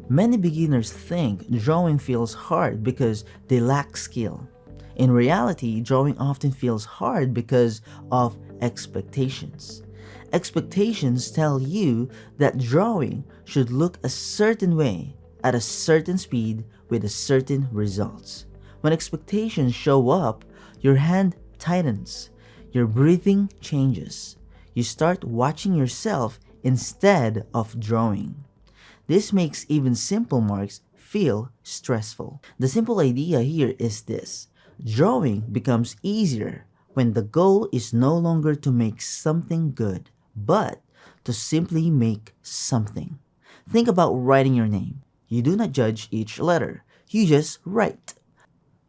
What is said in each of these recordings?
Many beginners think drawing feels hard because they lack skill. In reality, drawing often feels hard because of expectations. Expectations tell you that drawing should look a certain way at a certain speed with a certain results. When expectations show up, your hand tightens, your breathing changes. You start watching yourself instead of drawing. This makes even simple marks feel stressful. The simple idea here is this: drawing becomes easier when the goal is no longer to make something good, but to simply make something. Think about writing your name. You do not judge each letter, you just write.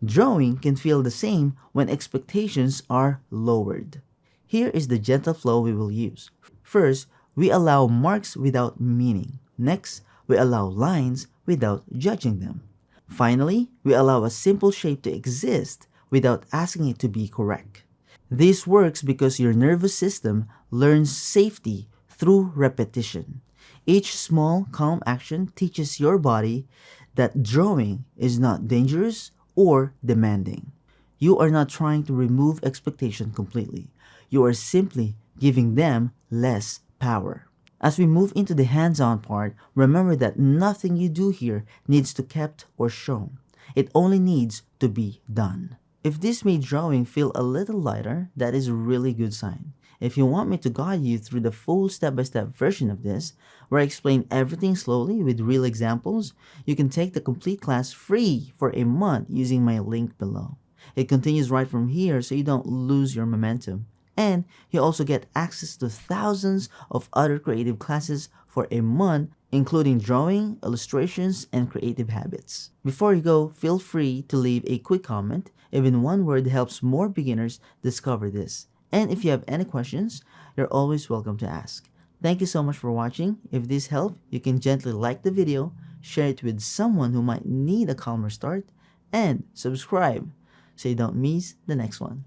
Drawing can feel the same when expectations are lowered. Here is the gentle flow we will use. First, we allow marks without meaning. Next, we allow lines without judging them. Finally, we allow a simple shape to exist without asking it to be correct. This works because your nervous system learns safety through repetition. Each small, calm action teaches your body that drawing is not dangerous or demanding. You are not trying to remove expectation completely. You are simply giving them less power. As we move into the hands-on part, remember that nothing you do here needs to kept or shown. It only needs to be done. If this made drawing feel a little lighter, that is a really good sign. If you want me to guide you through the full step-by-step version of this, where I explain everything slowly with real examples, you can take the complete class free for a month using my link below. It continues right from here so you don't lose your momentum. And you also get access to thousands of other creative classes for a month, including drawing, illustrations, and creative habits. Before you go, feel free to leave a quick comment. Even one word helps more beginners discover this. And if you have any questions, you're always welcome to ask. Thank you so much for watching. If this helped, you can gently like the video, share it with someone who might need a calmer start, and subscribe so you don't miss the next one.